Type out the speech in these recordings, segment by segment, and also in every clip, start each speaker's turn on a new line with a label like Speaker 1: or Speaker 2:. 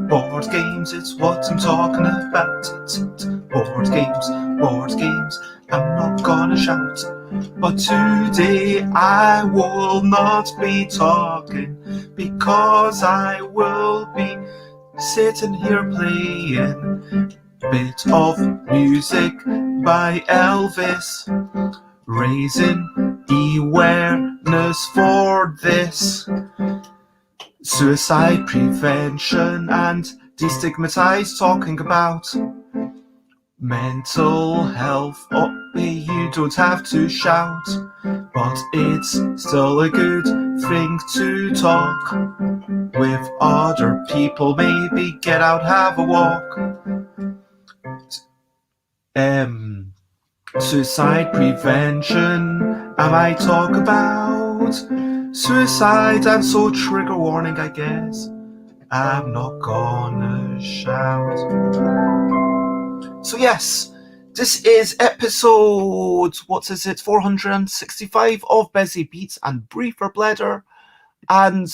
Speaker 1: Board games, it's what I'm talking about. Board games, I'm not gonna shout. But today I will not be talking, because I will be sitting here playing a bit of music by Elvis, raising awareness for this. Suicide prevention and de-stigmatise, talking about mental health. Oh, you don't have to shout, but it's still a good thing to talk with other people. Maybe get out, have a walk. Suicide prevention, I might talk about suicide, and so trigger warning, I guess I'm not gonna shout. So yes, this is episode, 465 of Busy Beats and Briefer Bladder, and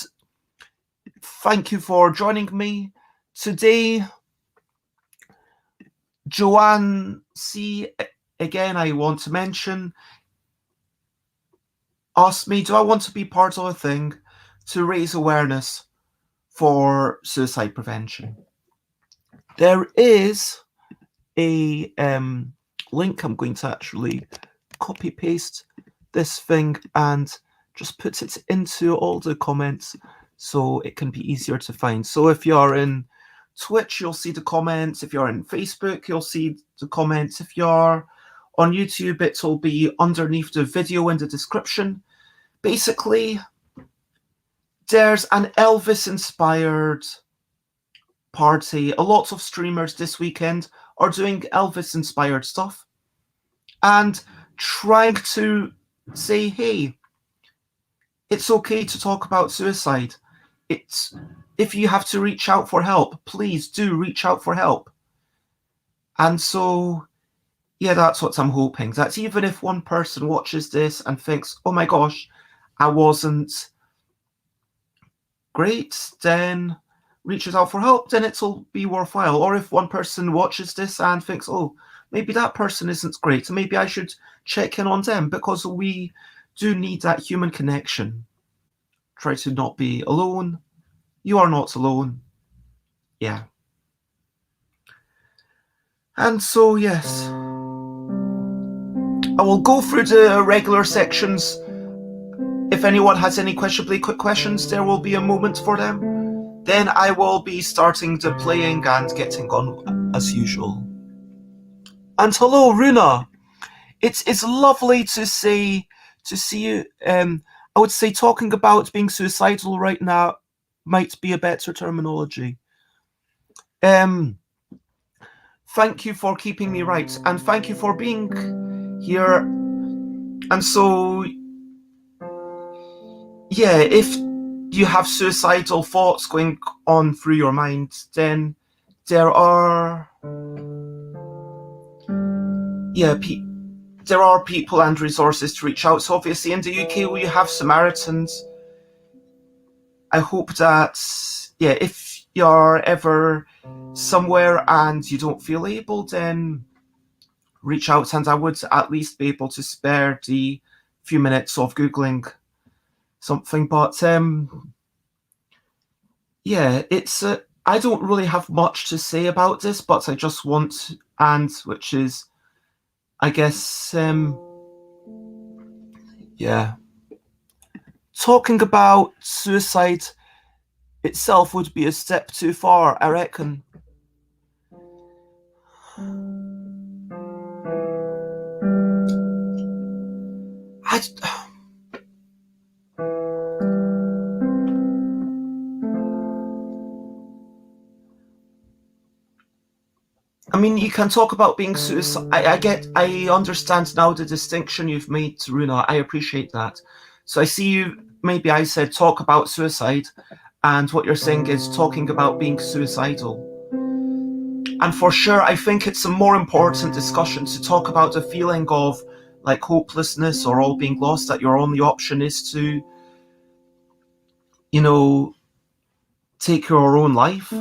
Speaker 1: thank you for joining me today. Joanne C, again, I want to mention, asked me, do I want to be part of a thing to raise awareness for suicide prevention? There is a link. I'm going to actually copy paste this thing and just put it into all the comments so it can be easier to find. So if you're in Twitch, you'll see the comments. If you're in Facebook, you'll see the comments. If you're on YouTube, it'll be underneath the video in the description. Basically, there's an Elvis-inspired party. A lot of streamers this weekend are doing Elvis-inspired stuff and trying to say, hey, it's okay to talk about suicide. If you have to reach out for help, please do reach out for help. And so, yeah, that's what I'm hoping. That even if one person watches this and thinks, oh my gosh, I wasn't great, then reaches out for help, then it'll be worthwhile. Or if one person watches this and thinks, oh, maybe that person isn't great, maybe I should check in on them, because we do need that human connection. Try to not be alone. You are not alone. Yeah. And so, yes, I will go through the regular sections. If anyone has any questionably quick questions, there will be a moment for them. Then I will be starting the playing and getting on as usual. And hello, Runa. It's lovely to see you. I would say talking about being suicidal right now might be a better terminology. Thank you for keeping me right, and thank you for being here. And so, yeah, if you have suicidal thoughts going on through your mind, then there are people and resources to reach out. So obviously in the UK we have Samaritans. I hope that, yeah, if you're ever somewhere and you don't feel able, then reach out, and I would at least be able to spare the few minutes of Googling something. But yeah, it's I don't really have much to say about this, but I just want, and which is, I guess, yeah, talking about suicide itself would be a step too far, I reckon. I mean, you can talk about being suicide. I understand now the distinction you've made, Runa. I appreciate that. So I see you, maybe I said talk about suicide, and what you're saying is talking about being suicidal. And for sure, I think it's a more important discussion to talk about the feeling of like hopelessness or all being lost, that your only option is to, take your own life.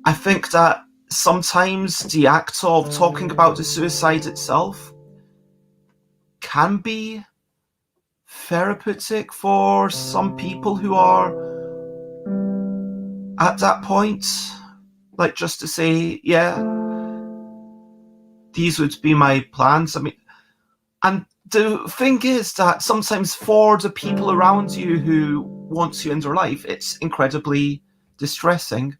Speaker 1: I think that sometimes the act of talking about the suicide itself can be therapeutic for some people who are at that point. Like, just to say, yeah, these would be my plans. I mean, and the thing is that sometimes for the people around you who want you in their life, it's incredibly distressing.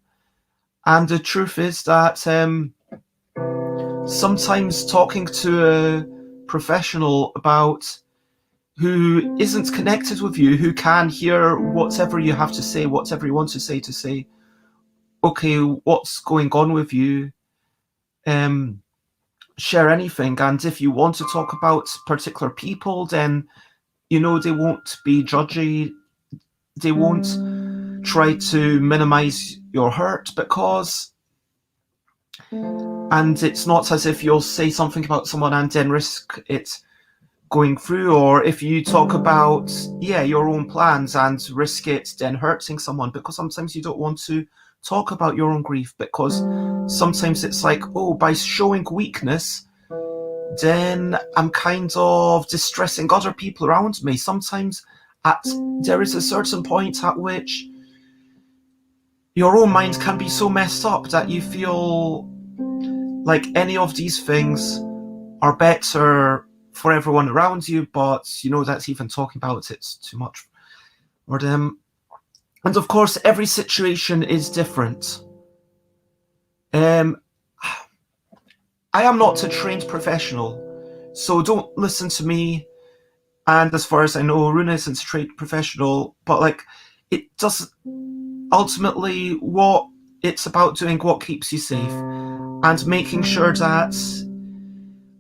Speaker 1: And the truth is that sometimes talking to a professional about who isn't connected with you, who can hear whatever you have to say, whatever you want to say, okay, what's going on with you? Share anything. And if you want to talk about particular people, then, they won't be judgy. They won't try to minimize your hurt and it's not as if you'll say something about someone and then risk it going through, or if you talk about your own plans and risk it then hurting someone, because sometimes you don't want to talk about your own grief, because sometimes it's like, oh, by showing weakness then I'm kind of distressing other people around me. Sometimes there is a certain point at which your own mind can be so messed up that you feel like any of these things are better for everyone around you, but that's even talking about it's too much for them. And of course, every situation is different. I am not a trained professional, so don't listen to me. And as far as I know, Runa isn't a trained professional, but like, it doesn't. Ultimately, what it's about doing what keeps you safe and making sure that,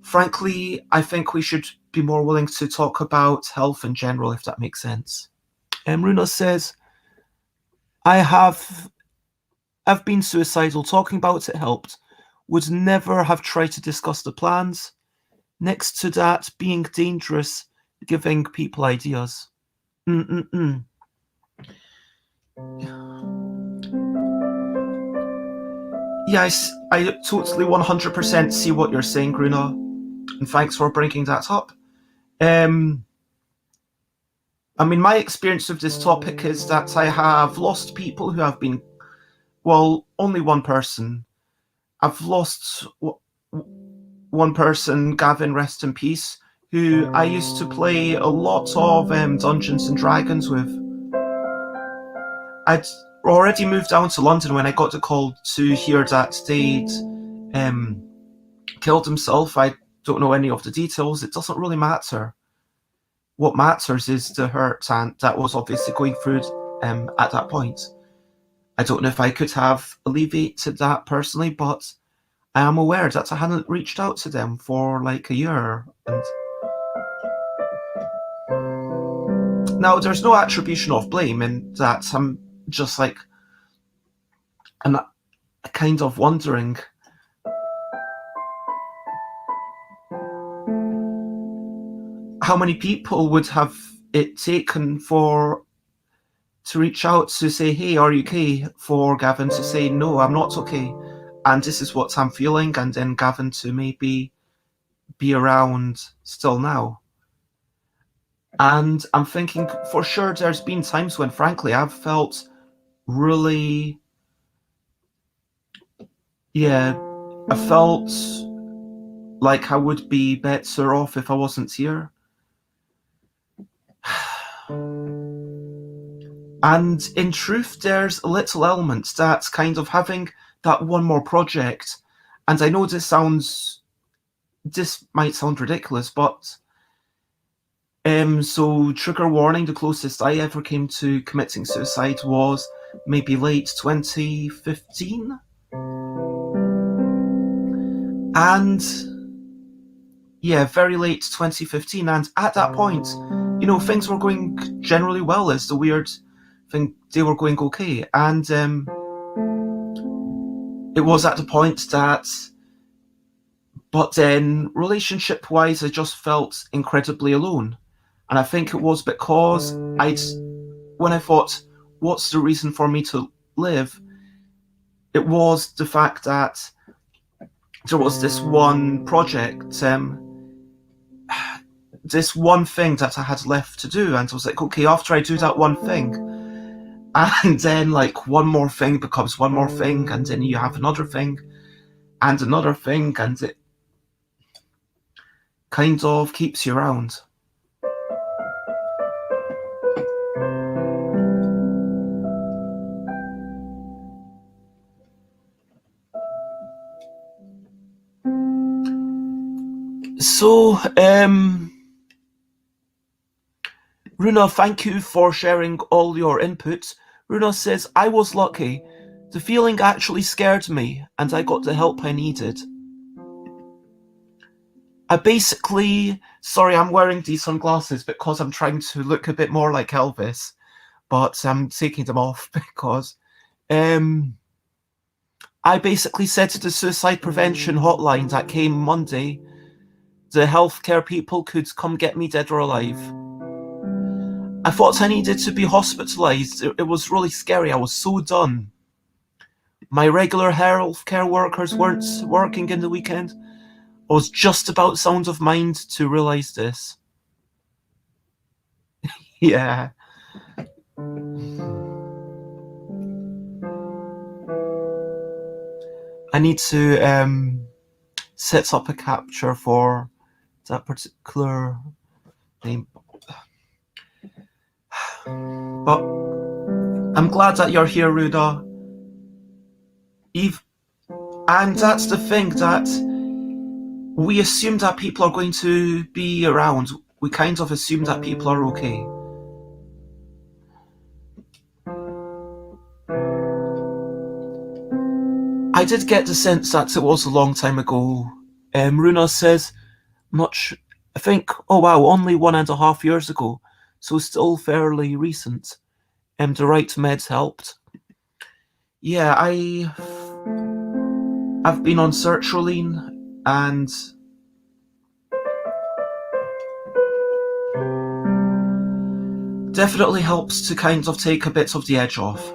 Speaker 1: frankly, I think we should be more willing to talk about health in general, if that makes sense. Runa says, I've been suicidal. Talking about it helped. Would never have tried to discuss the plans. Next to that, being dangerous, giving people ideas. Yes, I totally 100% see what you're saying, Runa, and thanks for bringing that up. I mean, my experience with this topic is that I have lost people who have been, well, only one person. I've lost one person, Gavin, rest in peace, who I used to play a lot of Dungeons and Dragons with. I'd already moved down to London when I got the call to hear that they'd killed himself. I don't know any of the details. It doesn't really matter. What matters is the hurt, and that was obviously going through at that point. I don't know if I could have alleviated that personally, but I am aware that I hadn't reached out to them for like a year. And now there's no attribution of blame in that. I'm just like, I'm kind of wondering how many people would have it taken to reach out to say, hey, are you okay? For Gavin to say, no, I'm not okay, and this is what I'm feeling, and then Gavin to maybe be around still now. And I'm thinking, for sure, there's been times when, frankly, I've felt really, I felt like I would be better off if I wasn't here. And in truth, there's a little element that's kind of having that one more project. And I know this might sound ridiculous, but so trigger warning, the closest I ever came to committing suicide was maybe late 2015. And very late 2015. And at that point, things were going generally well. It's the weird thing, they were going okay. And it was at the point that, but then relationship-wise, I just felt incredibly alone. And I think it was because when I thought, what's the reason for me to live? It was the fact that there was this one project, this one thing that I had left to do, and I was like, okay, after I do that one thing, and then like one more thing becomes one more thing, and then you have another thing, and another thing, and it kind of keeps you around. So, Runa, thank you for sharing all your inputs. Runa says, I was lucky. The feeling actually scared me, and I got the help I needed. I basically, sorry, I'm wearing these sunglasses because I'm trying to look a bit more like Elvis, but I'm taking them off because I basically said to the suicide prevention hotline that came Monday, the healthcare people could come get me dead or alive. I thought I needed to be hospitalized. It was really scary. I was so done. My regular healthcare workers weren't working in the weekend. I was just about sound of mind to realize this. Yeah. I need to set up a capture for that particular name. But I'm glad that you're here, Ruda. Eve, and that's the thing, that we assume that people are going to be around. We kind of assume that people are okay. I did get the sense that it was a long time ago. Runa says, I think, oh wow, only 1.5 years ago, so still fairly recent. The right meds helped. Yeah, I've been on sertraline, and definitely helps to kind of take a bit of the edge off.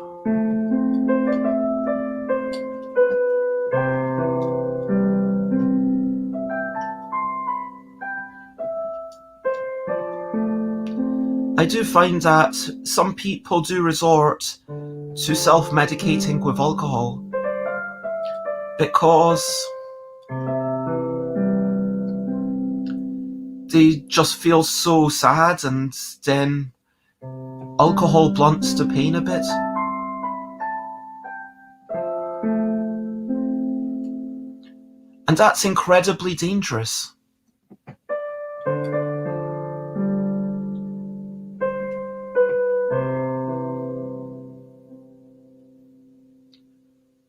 Speaker 1: I do find that some people do resort to self-medicating with alcohol because they just feel so sad, and then alcohol blunts the pain a bit. And that's incredibly dangerous.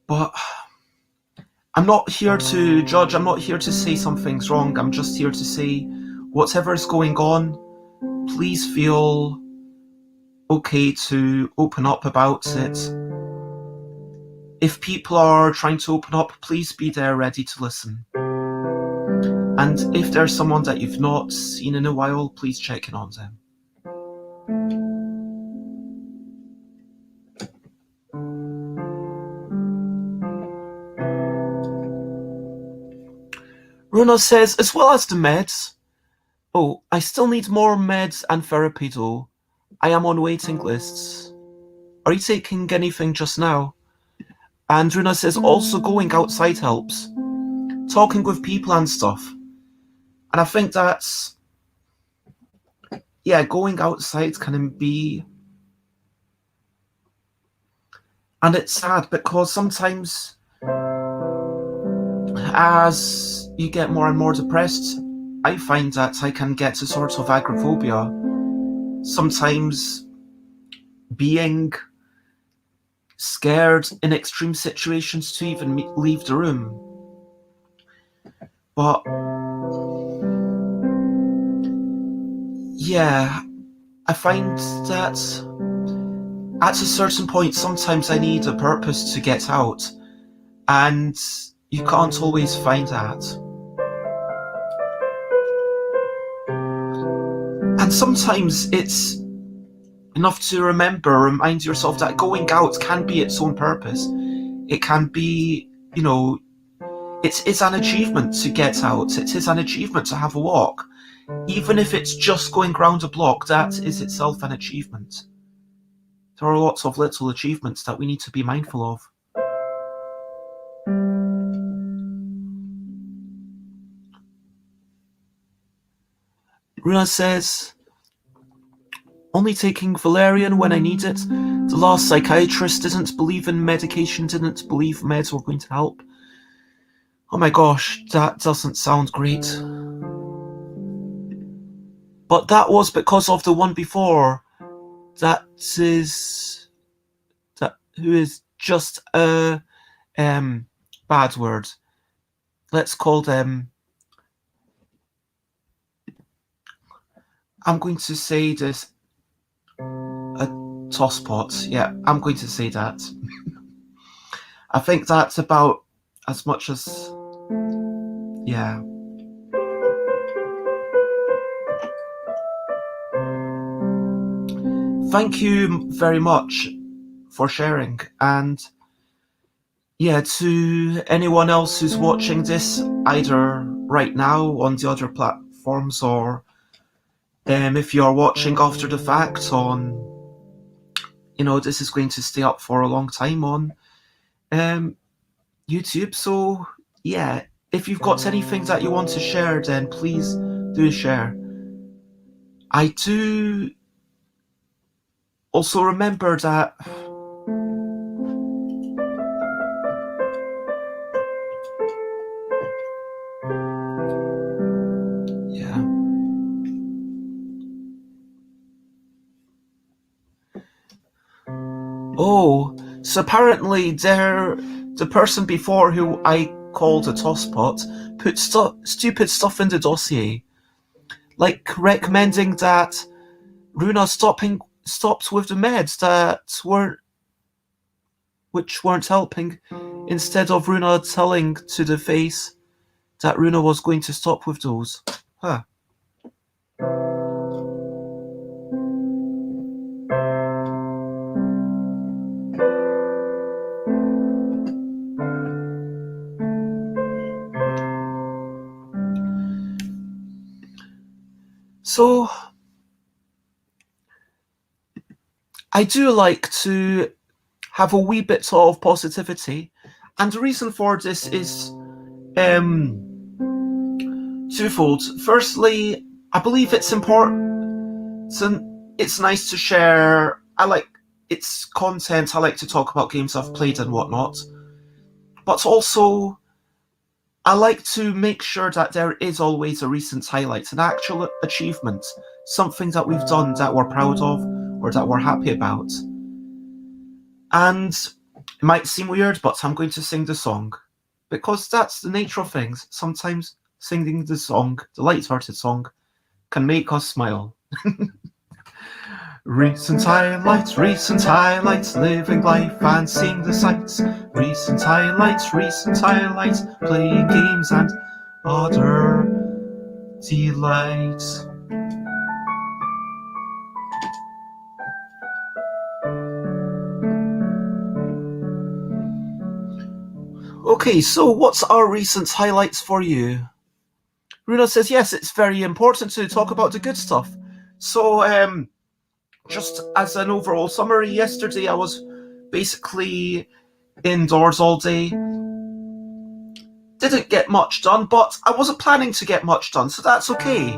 Speaker 1: But I'm not here to judge, I'm not here to say something's wrong, I'm just here to say whatever's going on, please feel okay to open up about it. If people are trying to open up, please be there ready to listen. And if there's someone that you've not seen in a while, please check in on them. Runa says, as well as the meds. Oh, I still need more meds and therapy though. I am on waiting lists. Are you taking anything just now? And Runa says, also going outside helps. Talking with people and stuff. And I think that's, yeah, going outside can be, and it's sad because sometimes as you get more and more depressed, I find that I can get a sort of agoraphobia. Sometimes being scared in extreme situations to even leave the room. But yeah, I find that at a certain point, sometimes I need a purpose to get out, and you can't always find that. And sometimes it's enough to remind yourself that going out can be its own purpose. It can be, it's an achievement to get out. It is an achievement to have a walk. Even if it's just going round a block, that is itself an achievement. There are lots of little achievements that we need to be mindful of. Runa says, only taking valerian when I need it. The last psychiatrist didn't believe in medication, didn't believe meds were going to help. Oh my gosh, that doesn't sound great. But that was because of the one before. Who is just a bad word. Let's call them, I'm going to say this, a tosspot. Yeah, I'm going to say that. I think that's about as much as, yeah. Thank you very much for sharing, and yeah, to anyone else who's watching this either right now on the other platforms, or if you're watching after the fact on, this is going to stay up for a long time on YouTube. So yeah, if you've got anything that you want to share, then please do share. I do also remember that so apparently the person before who I called a tosspot put stupid stuff in the dossier, like recommending that Runa stopped with the meds which weren't helping, instead of Runa telling to the face that Runa was going to stop with those. Huh. So I do like to have a wee bit of positivity, and the reason for this is twofold. Firstly, I believe it's important. It's nice to share. I like its content. I like to talk about games I've played and whatnot. But also, I like to make sure that there is always a recent highlight, an actual achievement, something that we've done that we're proud of or that we're happy about. And it might seem weird, but I'm going to sing the song, because that's the nature of things. Sometimes singing the song, the light-hearted song, can make us smile. Recent highlights, living life and seeing the sights. Recent highlights, playing games and other delights. Okay, so what's our recent highlights for you? Runa says, yes, it's very important to talk about the good stuff. So, just as an overall summary, yesterday I was basically indoors all day. Didn't get much done, but I wasn't planning to get much done, so that's okay.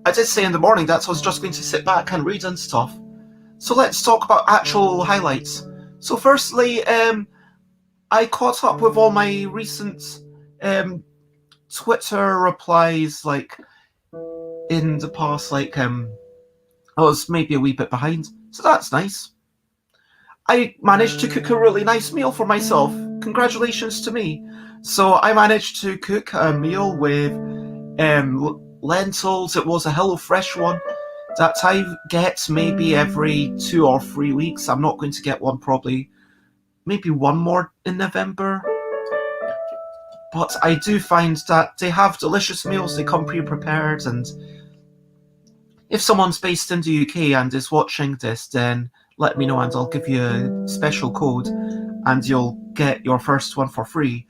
Speaker 1: I did say in the morning that I was just going to sit back and read and stuff. So let's talk about actual highlights. So firstly, I caught up with all my recent Twitter replies, like in the past, I was maybe a wee bit behind, so that's nice. I managed to cook a really nice meal for myself. Congratulations to me. So I managed to cook a meal with lentils. It was a HelloFresh one. that I get maybe every 2 or 3 weeks. I'm not going to get one, probably maybe one more in November. But I do find that they have delicious meals, they come pre-prepared, and if someone's based in the UK and is watching this, then let me know and I'll give you a special code and you'll get your first one for free.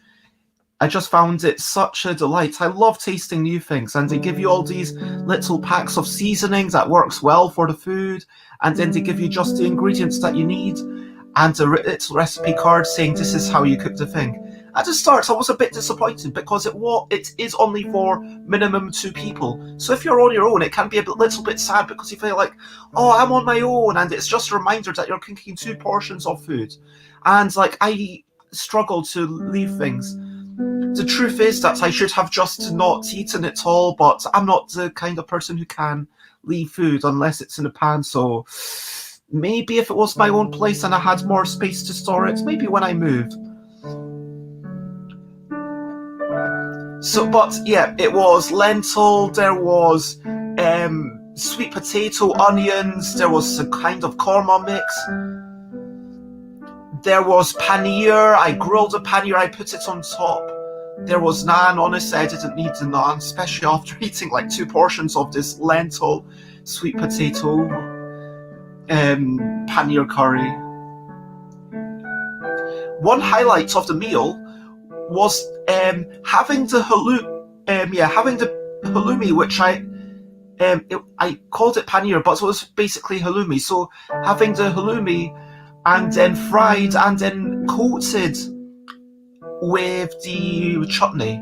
Speaker 1: I just found it such a delight. I love tasting new things, and they give you all these little packs of seasonings that works well for the food, and then they give you just the ingredients that you need and a little recipe card saying this is how you cook the thing. At the start, I was a bit disappointed because it is only for minimum 2 people. So if you're on your own, it can be a little bit sad because you feel like, oh, I'm on my own, and it's just a reminder that you're cooking 2 portions of food. And like, I struggle to leave things. The truth is that I should have just not eaten it all, but I'm not the kind of person who can leave food unless it's in a pan, so maybe if it was my own place and I had more space to store it, maybe when I moved. So, but yeah, it was lentil, there was sweet potato, onions, there was a kind of korma mix. There was paneer, I grilled the paneer, I put it on top. There was naan. Honestly, I didn't need the naan, especially after eating like 2 portions of this lentil, sweet potato, paneer curry. One highlight of the meal was having the halloumi, which I called it paneer, but it was basically halloumi. So having the halloumi and then fried and then coated with the chutney,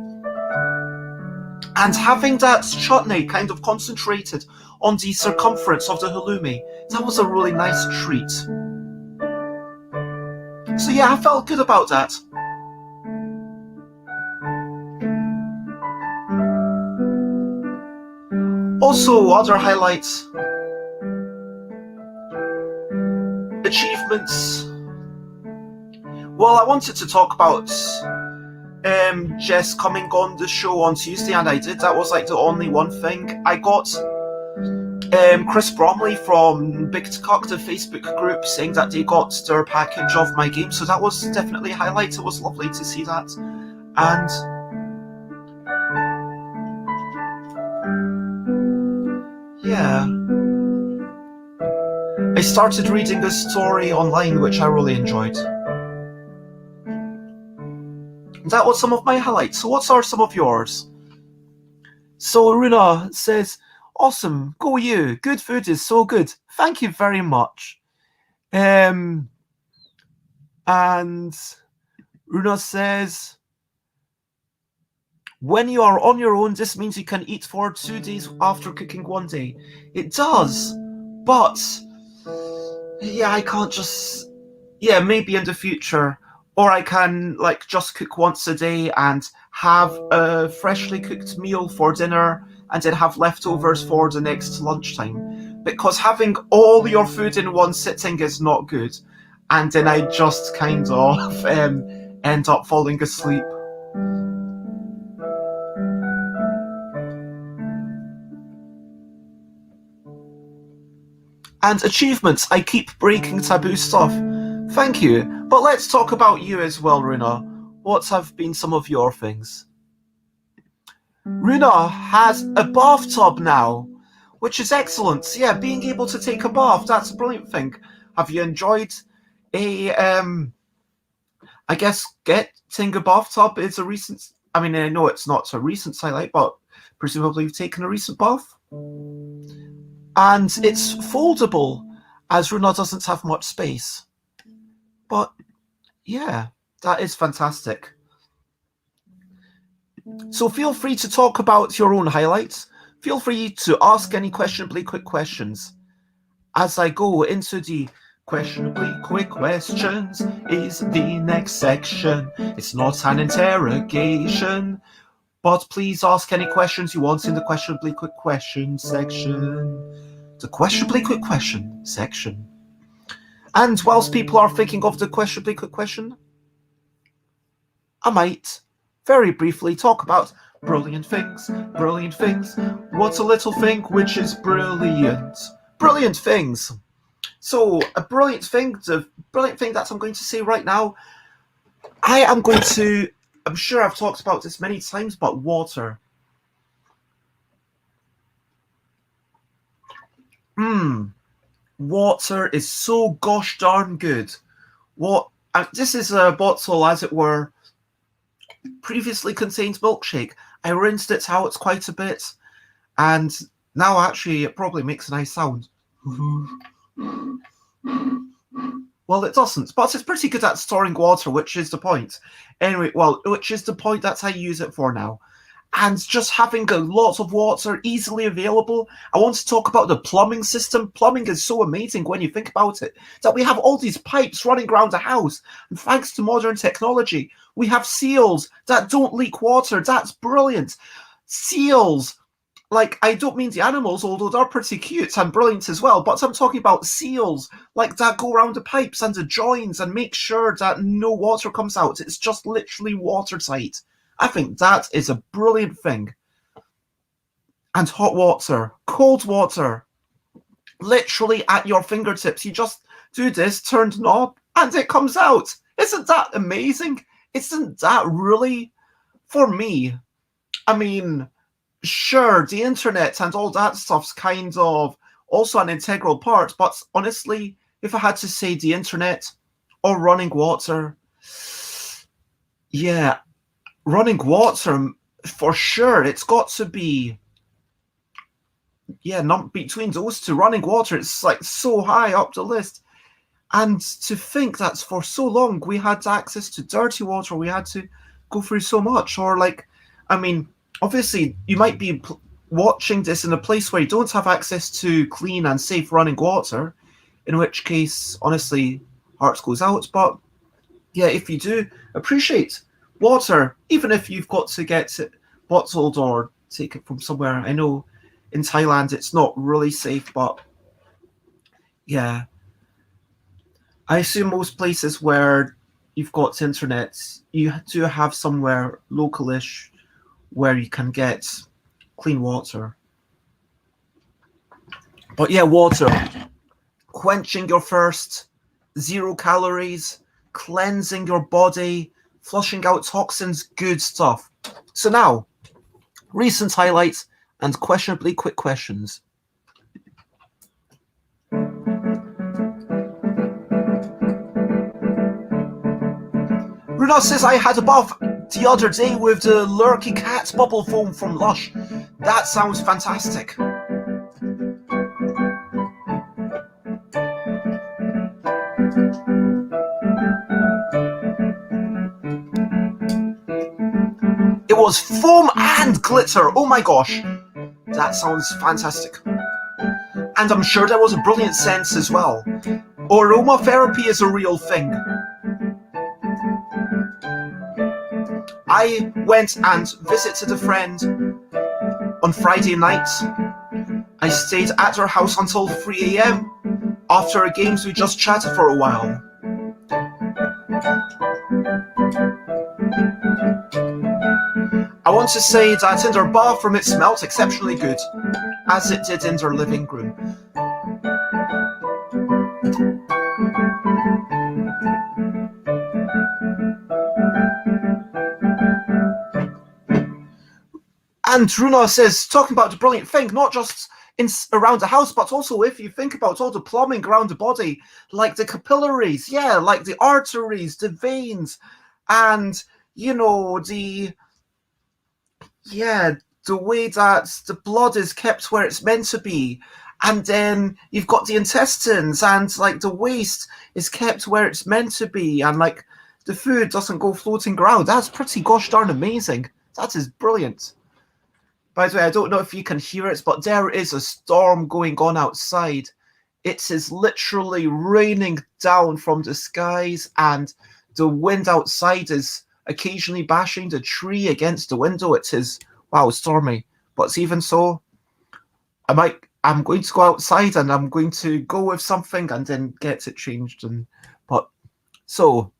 Speaker 1: and having that chutney kind of concentrated on the circumference of the halloumi, that was a really nice treat. So yeah, I felt good about that. Also, other highlights, achievements. Well, I wanted to talk about Jess coming on the show on Tuesday, and I did. That was like the only one thing. I got Chris Bromley from Big Cock, the Facebook group, saying that they got their package of my game, so that was definitely a highlight. It was lovely to see that. And yeah, I started reading a story online which I really enjoyed. That was some of my highlights. So what are some of yours? So Runa says, awesome, go you. Good food is so good. Thank you very much. And Runa says, when you are on your own, this means you can eat for 2 days after cooking 1 day. It does, but yeah, I can't just, yeah, maybe in the future. Or I can like just cook once a day and have a freshly cooked meal for dinner and then have leftovers for the next lunchtime. Because having all your food in one sitting is not good. And then I just kind of end up falling asleep. And achievements, I keep breaking taboo stuff. Thank you. But let's talk about you as well, Runa. What have been some of your things? Runa has a bathtub now, which is excellent. Yeah, being able to take a bath, that's a brilliant thing. Have you enjoyed I guess getting a bathtub is a recent, I mean, I know it's not a recent highlight, but presumably you've taken a recent bath? And it's foldable, as Runa doesn't have much space. But yeah, that is fantastic. So feel free to talk about your own highlights. Feel free to ask any questionably quick questions. As I go into the questionably quick questions is the next section. It's not an interrogation, but please ask any questions you want in the questionably quick question section. The questionably quick question section. And whilst people are thinking of the questionably quick question, I might very briefly talk about Brilliant things, brilliant things. What's a little thing which is brilliant? Brilliant things. So a brilliant thing that I'm going to say right now, I'm sure I've talked about this many times, but water. Water is so gosh darn good. This is a bottle, as it were, previously contained milkshake. I rinsed it out quite a bit, and now actually it probably makes a nice sound. Well, it doesn't, but it's pretty good at storing water, which is the point. Anyway, which is the point that I use it for now. And just having a lot of water easily available. I want to talk about the plumbing system. Plumbing is so amazing when you think about it, that we have all these pipes running around the house. And thanks to modern technology, we have seals that don't leak water. That's brilliant. Seals. Like, I don't mean the animals, although they're pretty cute and brilliant as well, but I'm talking about seals, like, that go around the pipes and the joins and make sure that no water comes out. It's just literally watertight. I think that is a brilliant thing. And hot water, cold water, literally at your fingertips. You just do this, turn the knob, and it comes out. Isn't that amazing? Isn't that really, for me, I mean, sure, the internet and all that stuff's kind of also an integral part, but honestly, if I had to say the internet or running water, yeah, running water for sure. It's got to be, not between those two. Running water, it's like so high up the list. And to think that for so long we had access to dirty water, we had to go through so much, or like, I mean, obviously, you might be watching this in a place where you don't have access to clean and safe running water, in which case, honestly, hearts goes out. But yeah, if you do appreciate water, even if you've got to get it bottled or take it from somewhere. I know in Thailand it's not really safe, but yeah. I assume most places where you've got internet, you do have somewhere localish where you can get clean water. But yeah, water. Quenching your thirst, 0 calories, cleansing your body, flushing out toxins, good stuff. So now, recent highlights and questionably quick questions. Rudolph says, I had a bath the other day with the Lurky Cat bubble foam from Lush. That sounds fantastic. It was foam and glitter. Oh my gosh. That sounds fantastic. And I'm sure there was a brilliant sense as well. Aromatherapy is a real thing. I went and visited a friend on Friday night. I stayed at her house until 3 a.m. After our games, we just chatted for a while. I want to say that in their bathroom it smelled exceptionally good, as it did in their living room. And Runa says, talking about the brilliant thing, not just around the house, but also if you think about all the plumbing around the body, like the capillaries, like the arteries, the veins, and, the way that the blood is kept where it's meant to be. And then you've got the intestines, and like the waste is kept where it's meant to be, and like the food doesn't go floating around. That's pretty gosh darn amazing. That is brilliant. By the way, I don't know if you can hear it, but there is a storm going on outside. It is literally raining down from the skies, and the wind outside is occasionally bashing the tree against the window. It is, wow, stormy. But even so, I'm going to go outside and I'm going to go with something and then get it changed. So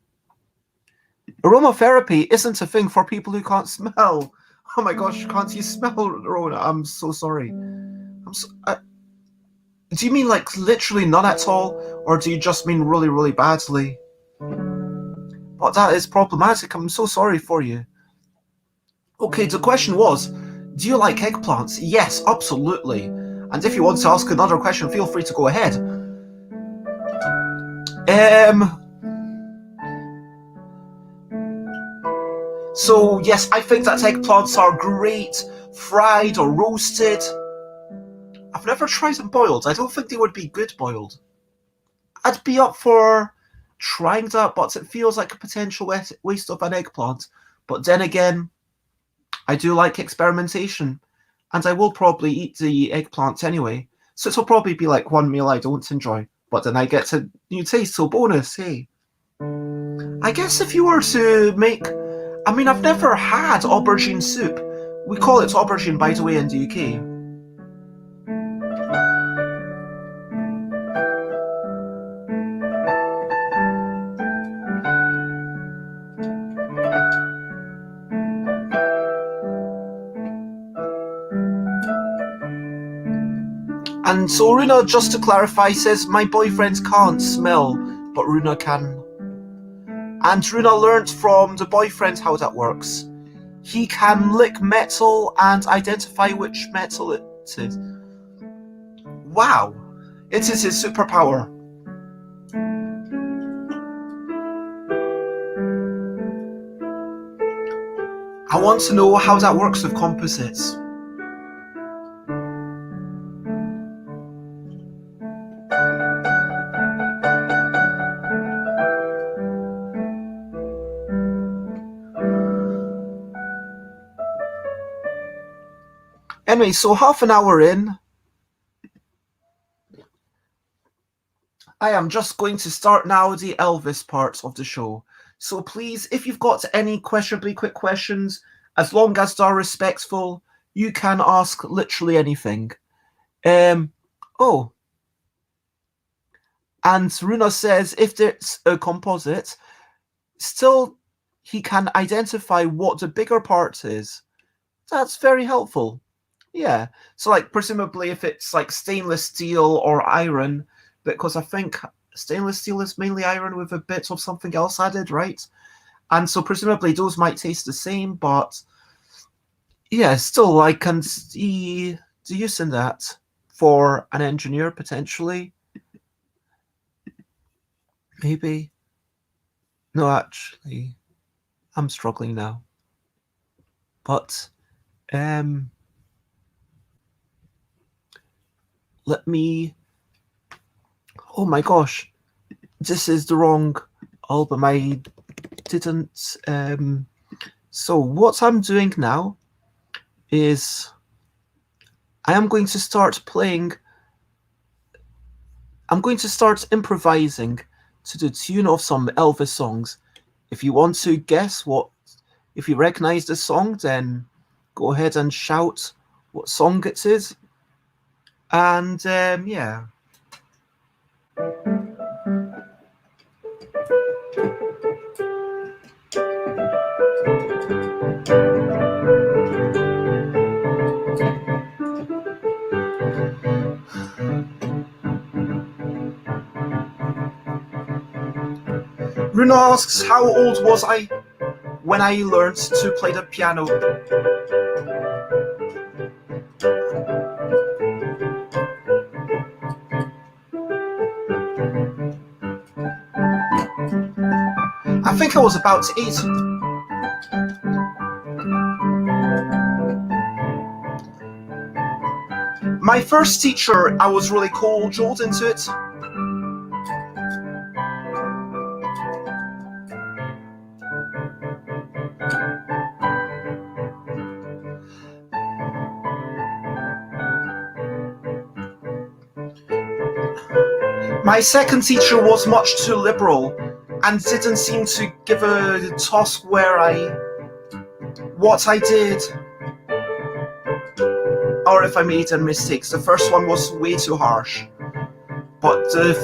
Speaker 1: aromatherapy isn't a thing for people who can't smell. Oh my gosh, can't you smell, Rona? I'm so sorry. Do you mean like literally none at all? Or do you just mean really, really badly? But that is problematic. I'm so sorry for you. Okay, the question was, do you like eggplants? Yes, absolutely. And if you want to ask another question, feel free to go ahead. So yes, I think that eggplants are great, fried or roasted. I've never tried them boiled. I don't think they would be good boiled. I'd be up for trying that, but it feels like a potential waste of an eggplant. But then again, I do like experimentation, and I will probably eat the eggplant anyway. So it'll probably be like one meal I don't enjoy, but then I get a new taste, so bonus, hey. I guess if you were to make... I mean, I've never had aubergine soup. We call it aubergine, by the way, in the UK. And so Runa, just to clarify, says my boyfriend can't smell, but Runa can. And Runa learnt from the boyfriend how that works. He can lick metal and identify which metal it is. Wow, it is his superpower. I want to know how that works with composites. Anyway, so half an hour in, I am just going to start now the Elvis part of the show. So please, if you've got any questionably quick questions, as long as they're respectful, you can ask literally anything. Oh, and Runa says if it's a composite, still he can identify what the bigger part is. That's very helpful. Yeah. So like presumably if it's like stainless steel or iron, because I think stainless steel is mainly iron with a bit of something else added, right? And so presumably those might taste the same, but yeah, still I can see the use in that for an engineer potentially. Maybe. No, actually, I'm struggling now. But let me... Oh my gosh, this is the wrong album. I didn't... So what I'm doing now is I am going to start playing... I'm going to start improvising to the tune of some Elvis songs. If you want to guess what... If you recognize the song, then go ahead and shout what song it is. And yeah. Runa asks, how old was I when I learned to play the piano? I think I was about 8. My first teacher, I was really cajoled into it. My second teacher was much too liberal and didn't seem to give a toss what I did or if I made any mistakes. The first one was way too harsh, but the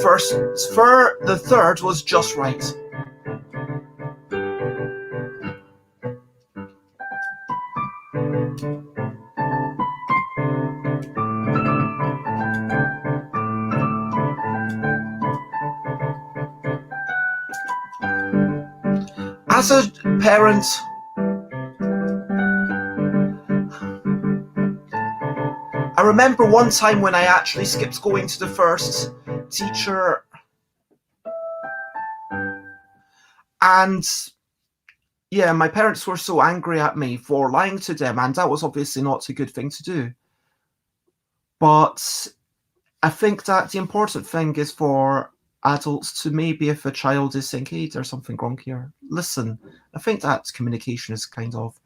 Speaker 1: third was just right. As a parent, I remember one time when I actually skipped going to the first teacher, and yeah, my parents were so angry at me for lying to them, and that was obviously not a good thing to do. But I think that the important thing is for adults to, maybe if a child is saying, hey, there's something wrong here, listen. I think that communication is kind of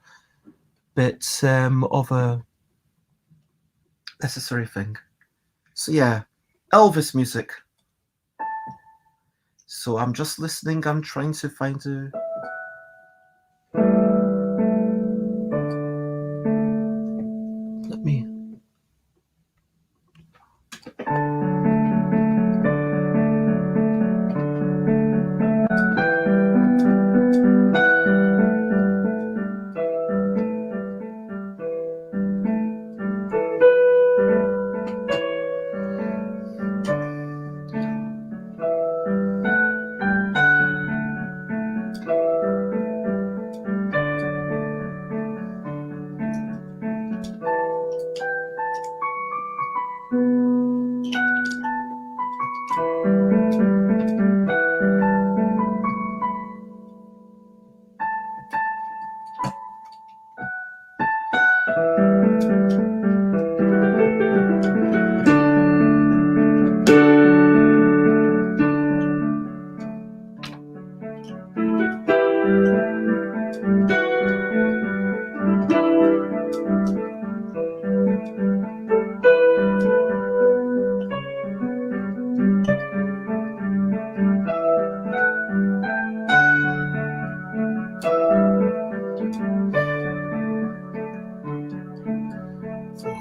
Speaker 1: a bit of a necessary thing. So yeah, Elvis music. So I'm just listening, I'm trying to find a... Let me...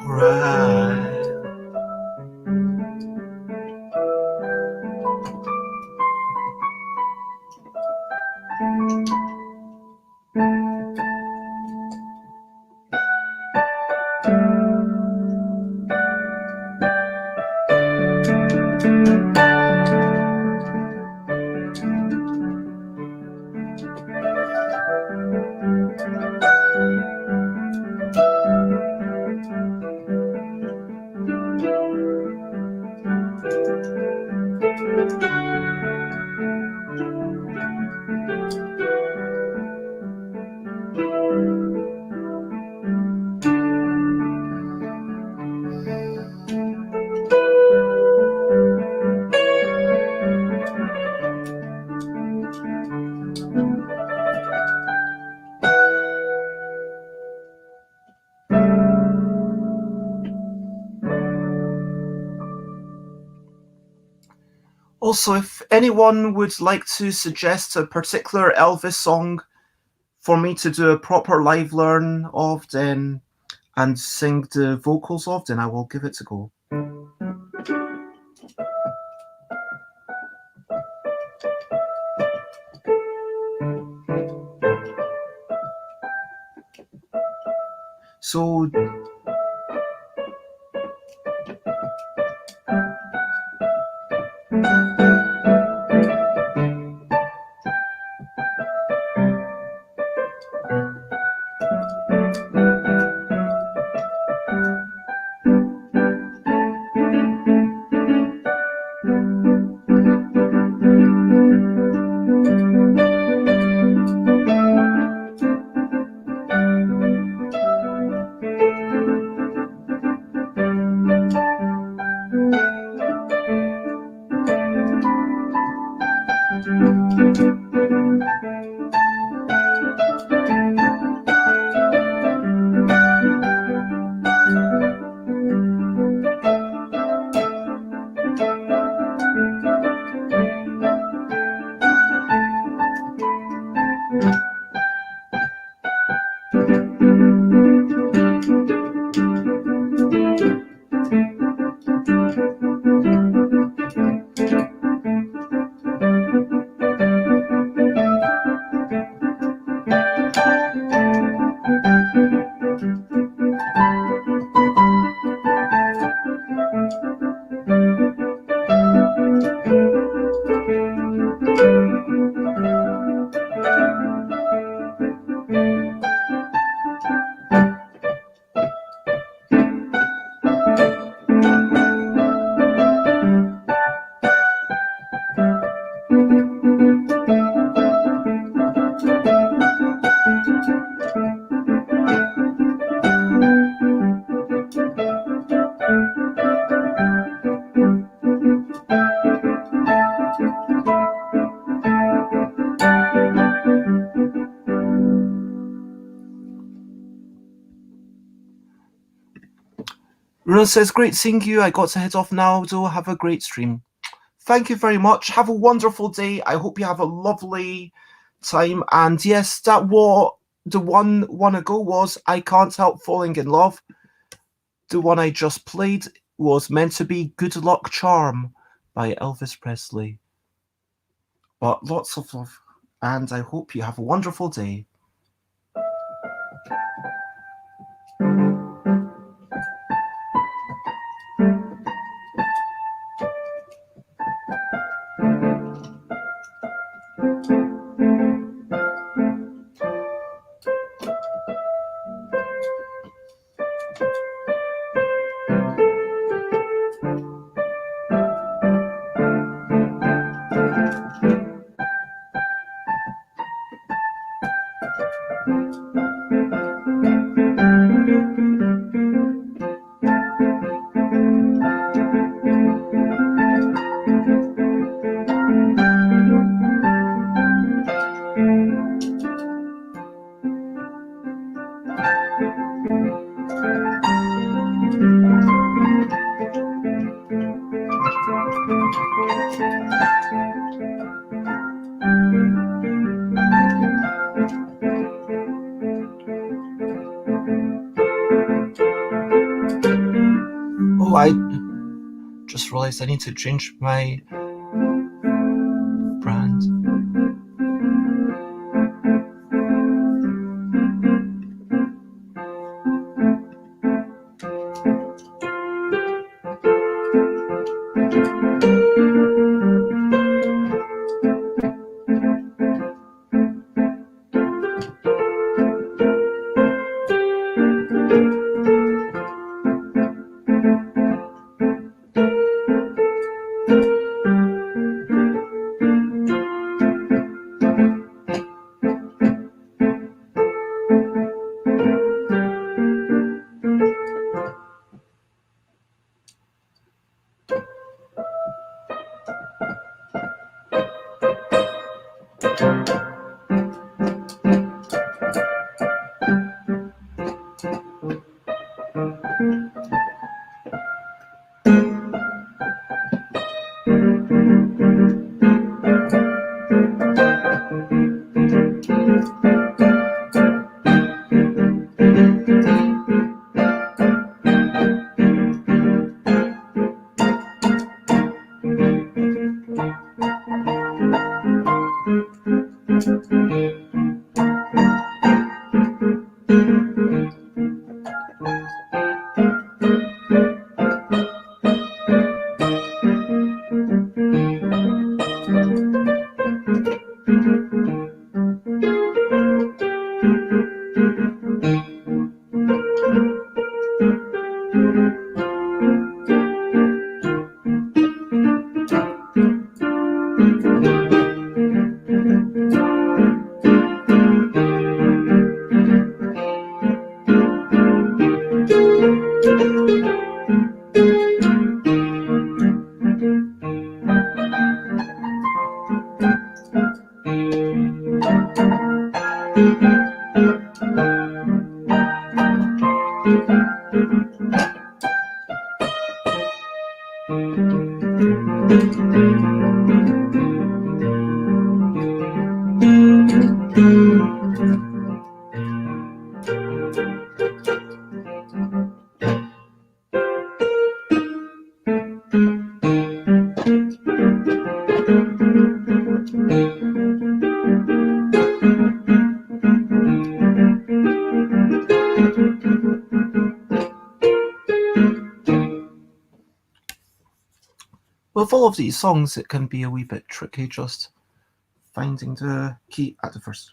Speaker 1: Right. Also, if anyone would like to suggest a particular Elvis song for me to do a proper live learn of, then, and sing the vocals of, then I will give it a go. So Everyone says, great seeing you. I got to head off now, though. Have a great stream. Thank you very much. Have a wonderful day. I hope you have a lovely time. And yes, that what the one ago was I Can't Help Falling in Love. The one I just played was meant to be Good Luck Charm by Elvis Presley. But lots of love, and I hope you have a wonderful day. Oh, I just realized I need to change my brand. With all of these songs, it can be a wee bit tricky just finding the key at the first.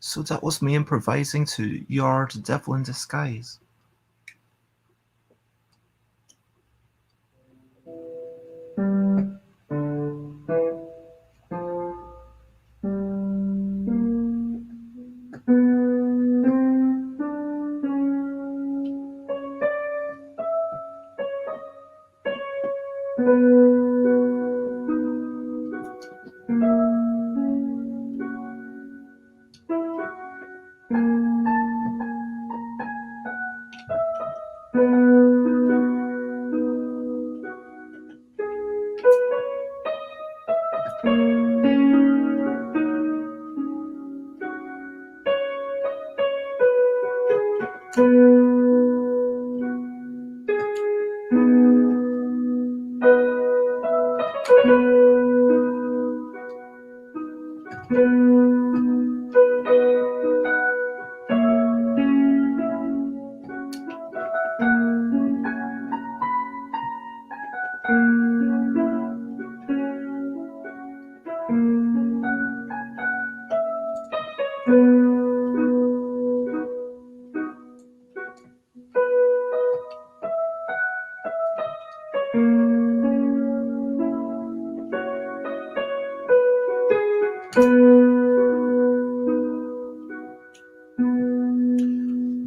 Speaker 1: So that was me improvising to You're the Devil in Disguise.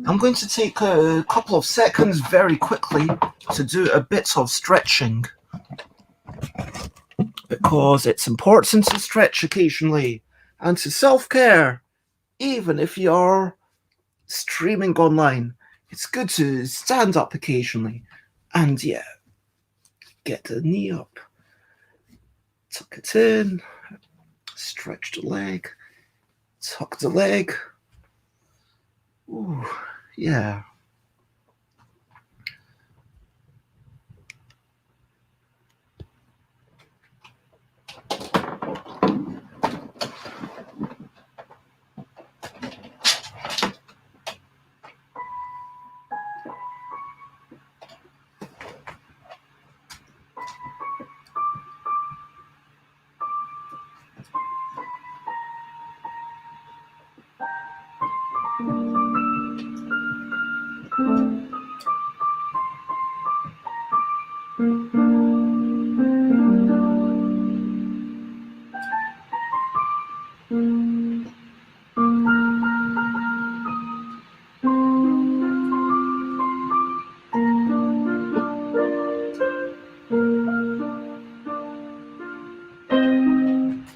Speaker 1: I'm going to take a couple of seconds very quickly to do a bit of stretching, because it's important to stretch occasionally and to self-care, even if you're streaming online. It's good to stand up occasionally and get the knee up, tuck it in, stretch the leg, tuck the leg. Ooh, yeah.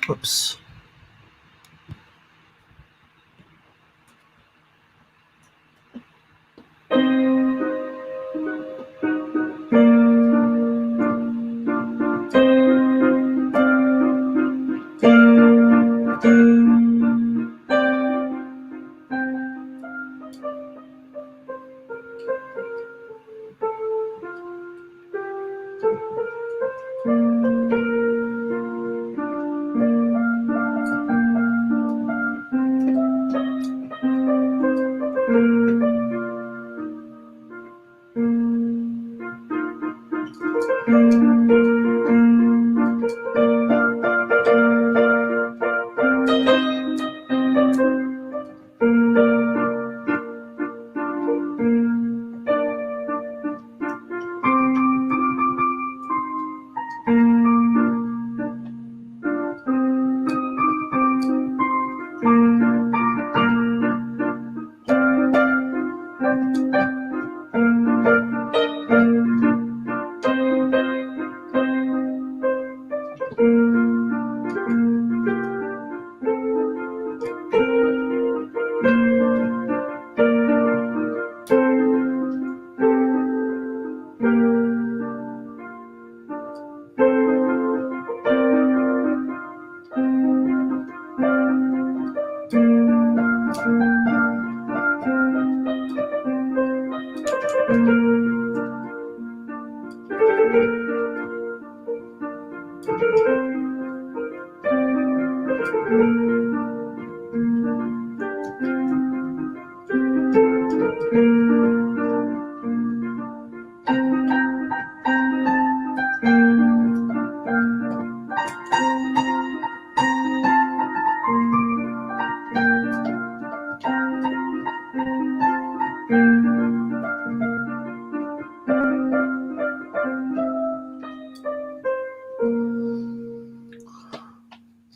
Speaker 1: Oops.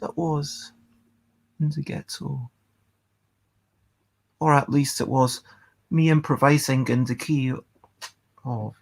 Speaker 1: That was in the ghetto. Or at least it was me improvising in the key of.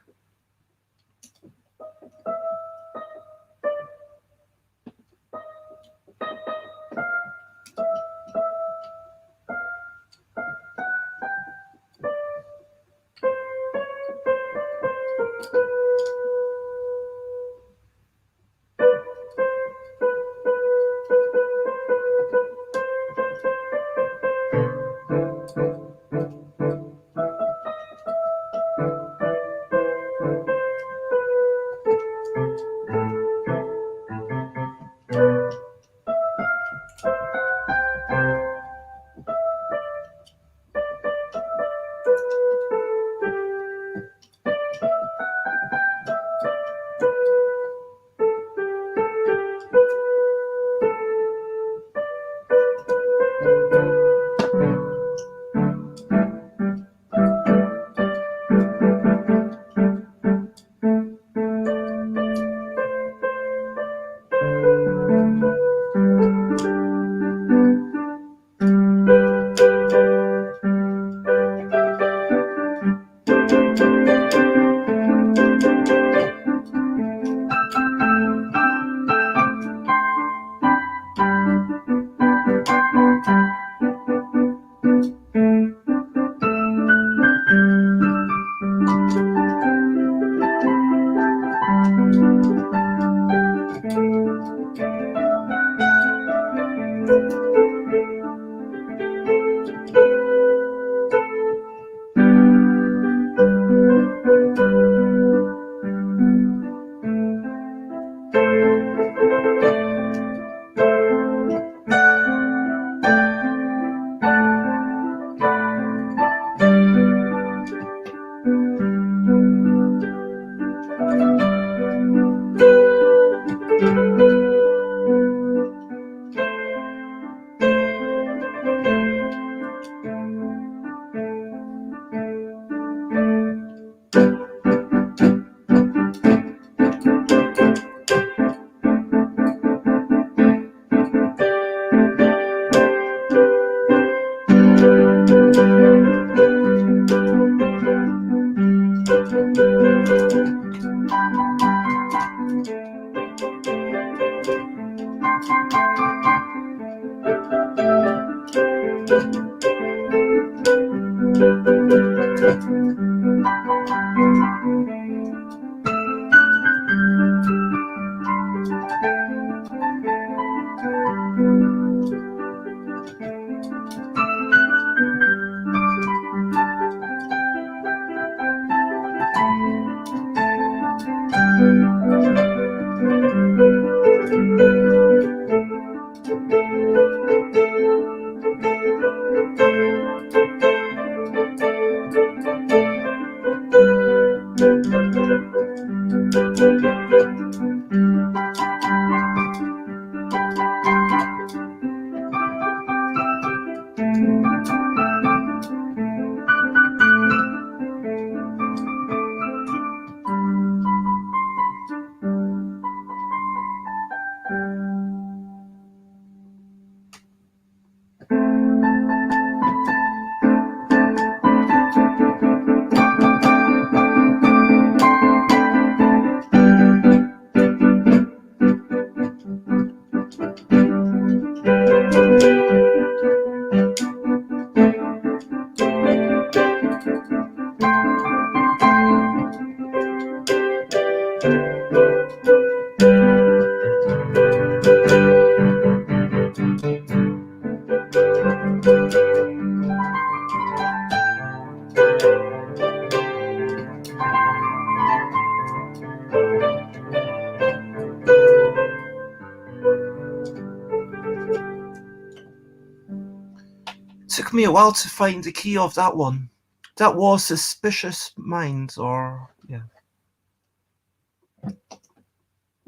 Speaker 1: took me a while to find the key of that one. That was Suspicious Minds, or yeah.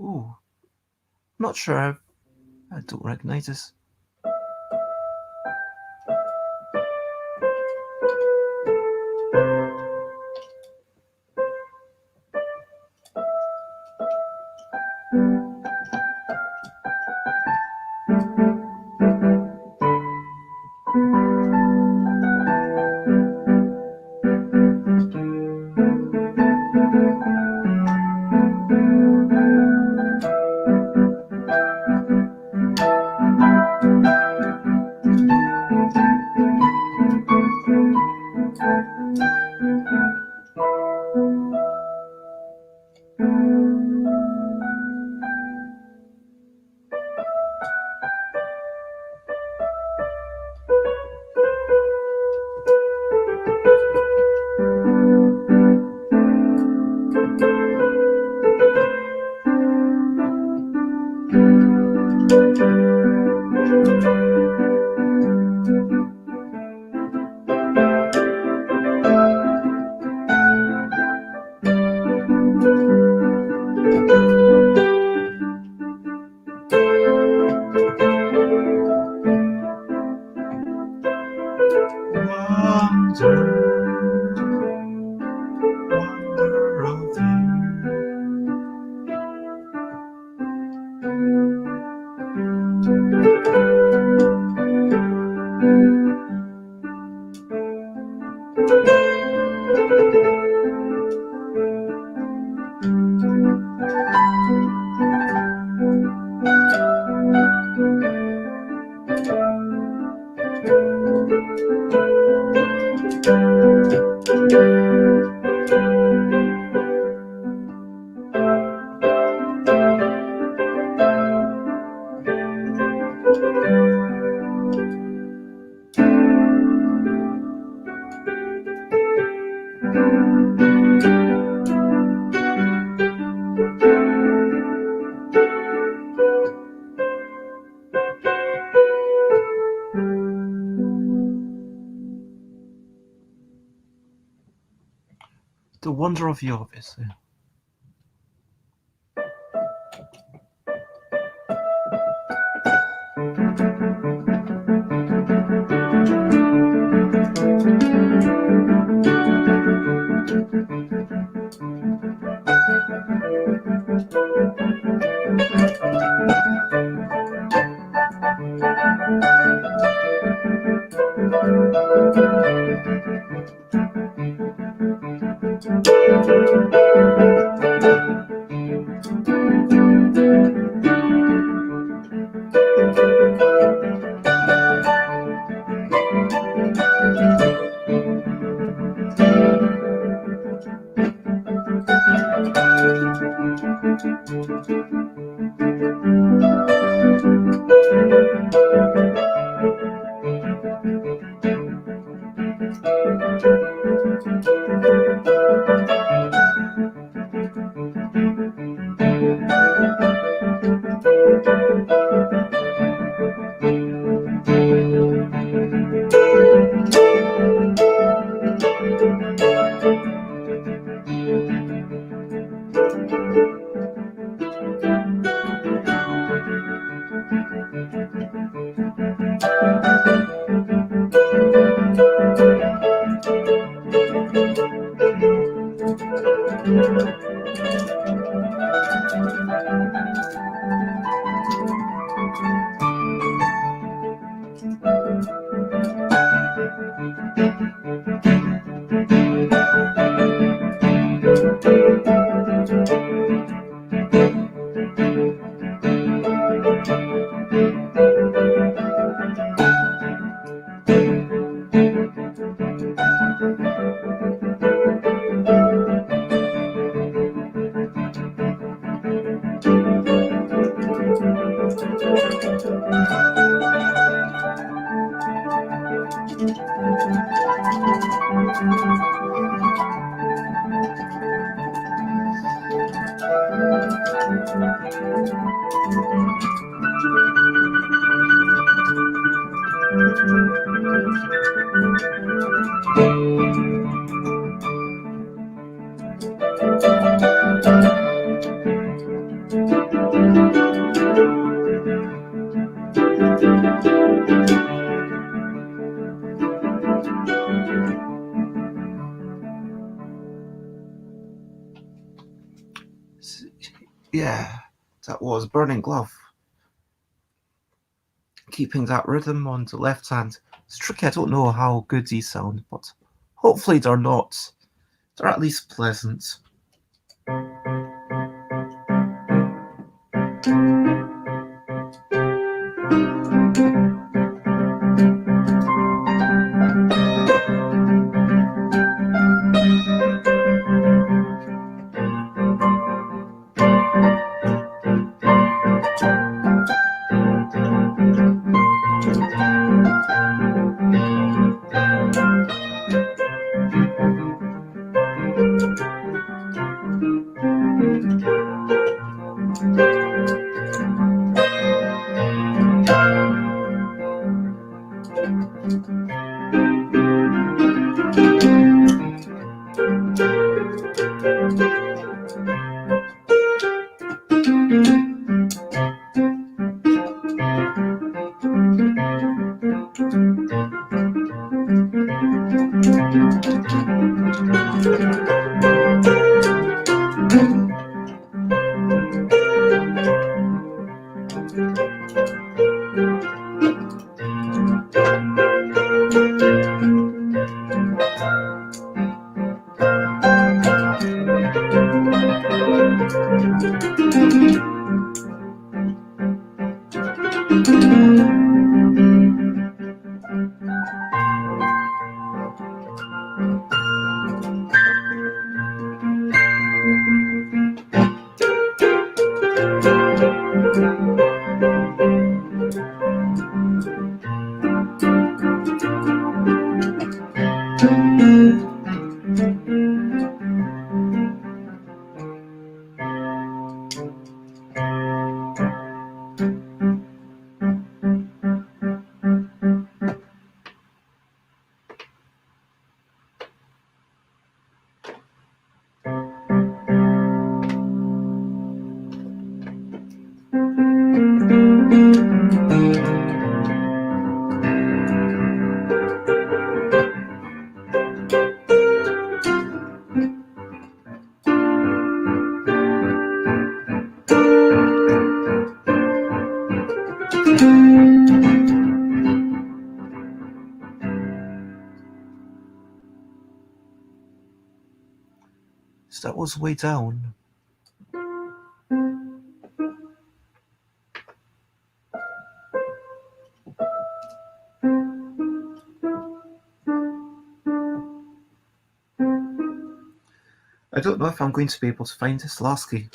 Speaker 1: Ooh, not sure. I don't recognize this. Wonder of The Wonder of Elvis. Yeah. Yeah, that was Burning Glove. Keeping that rhythm on the left hand. It's tricky, I don't know how good these sound, but hopefully they're not. They're at least pleasant. So that was Way Down. I don't know if I'm going to be able to find this last key.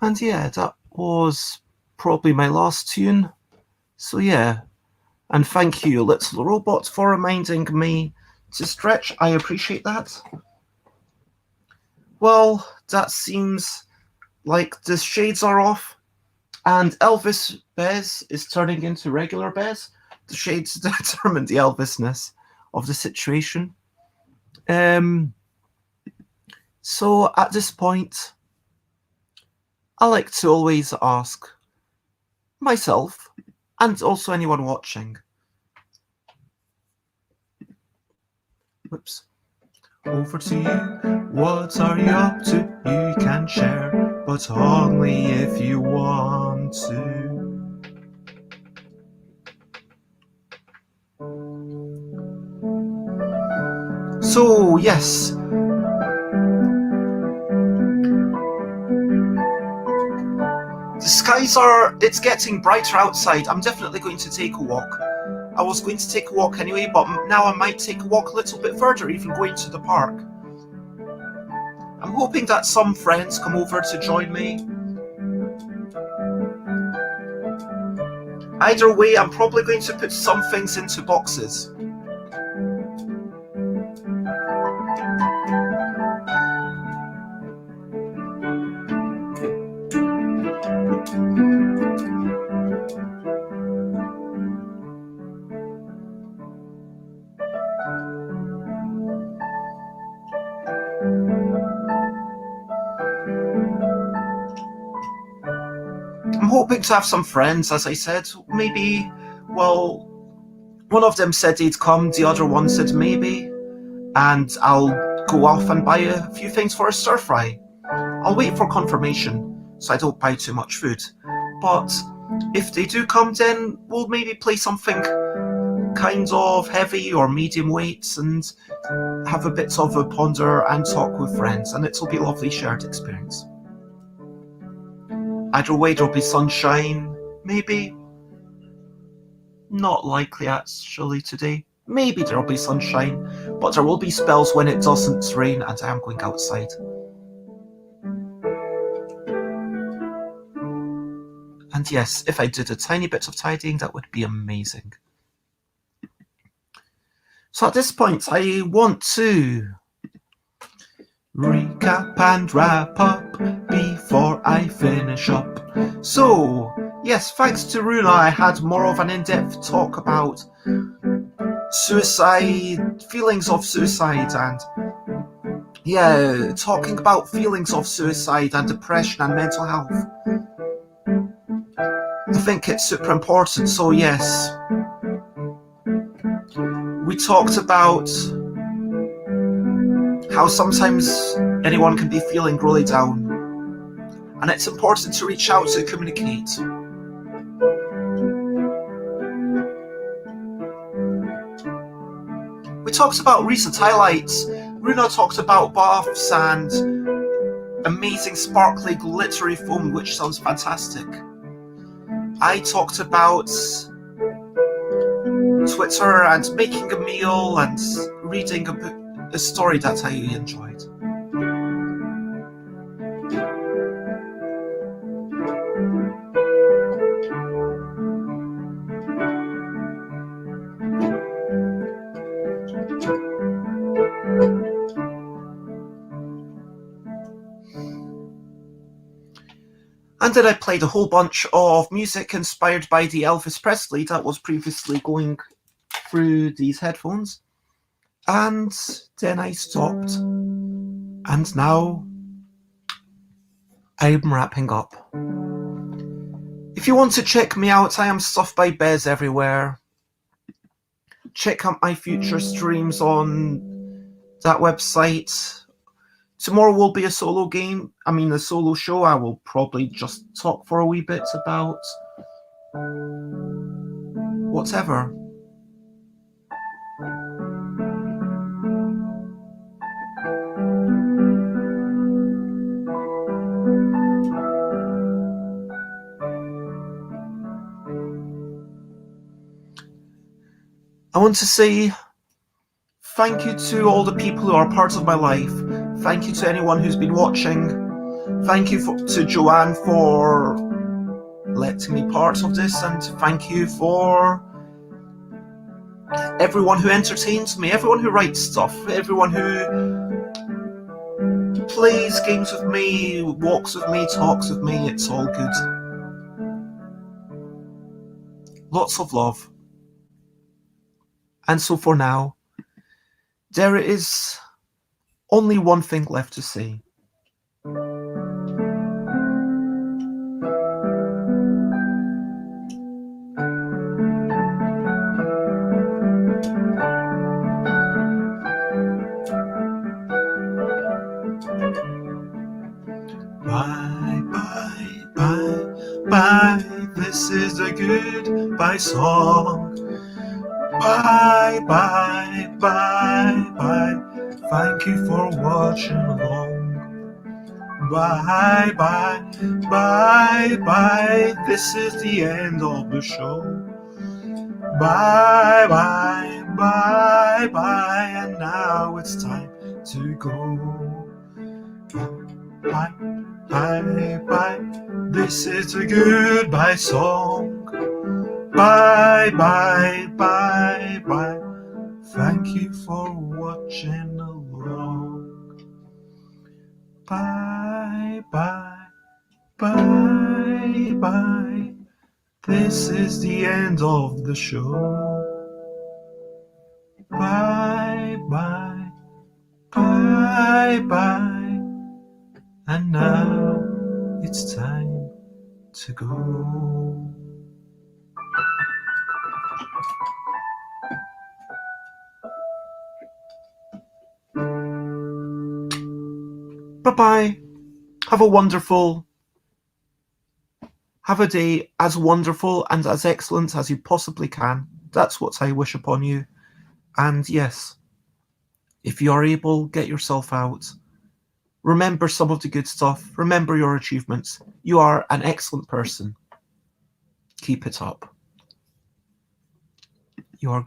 Speaker 1: And yeah, that was probably my last tune. So yeah, and thank you, Little Robot, for reminding me to stretch. I appreciate that. Well, that seems like the shades are off, and Elvis Bez is turning into regular Bez. The shades determine the Elvisness of the situation. So at this point, I like to always ask myself, and also anyone watching, whoops, over to you. What are you up to? You can share, but only if you want to. So, yes. The skies it's getting brighter outside. I'm definitely going to take a walk. I was going to take a walk anyway, but now I might take a walk a little bit further, even going to the park. I'm hoping that some friends come over to join me. Either way, I'm probably going to put some things into boxes. I'm hoping to have some friends, as I said. Maybe, well, one of them said he'd come, the other one said maybe, and I'll go off and buy a few things for a stir fry. I'll wait for confirmation, so I don't buy too much food. But if they do come, then we'll maybe play something kind of heavy or medium weight and have a bit of a ponder and talk with friends, and it'll be a lovely shared experience. Either way, there'll be sunshine, maybe. Not likely actually today. Maybe there'll be sunshine, but there will be spells when it doesn't rain and I am going outside. And yes, if I did a tiny bit of tidying, that would be amazing. So at this point, I want to recap and wrap up before I finish up. So, yes, thanks to Runa, I had more of an in-depth talk about suicide, feelings of suicide, and yeah, talking about feelings of suicide and depression and mental health. I think it's super important. So yes, we talked about how sometimes anyone can be feeling really down, and it's important to reach out to communicate. We talked about recent highlights. Runa talked about baths and amazing sparkly glittery foam, which sounds fantastic. I talked about Twitter and making a meal and reading a story that I enjoyed. And then I played a whole bunch of music inspired by the Elvis Presley that was previously going through these headphones. And then I stopped. And now I'm wrapping up. If you want to check me out, I am Stuff by Bez everywhere. Check out my future streams on that website. Tomorrow will be a solo show. I will probably just talk for a wee bit about whatever. I want to say thank you to all the people who are parts of my life. Thank you to anyone who's been watching. Thank you to Joanne for letting me part of this, and thank you for everyone who entertains me, everyone who writes stuff, everyone who plays games with me, walks with me, talks with me. It's all good. Lots of love. And so for now, there is only one thing left to say. Bye, bye, bye, bye. This is a goodbye song. Bye, bye, bye, bye. Thank you for watching along. Bye, bye, bye, bye. This is the end of the show. Bye, bye, bye, bye. And now it's time to go. Bye, bye, bye. This is a goodbye song. Bye, bye, bye, bye. Thank you for watching along. Bye, bye, bye, bye. This is the end of the show. Bye, bye, bye, bye. And now it's time to go. Bye-bye. Have a day as wonderful and as excellent as you possibly can. That's what I wish upon you. And yes, if you are able, get yourself out. Remember some of the good stuff. Remember your achievements. You are an excellent person. Keep it up. You are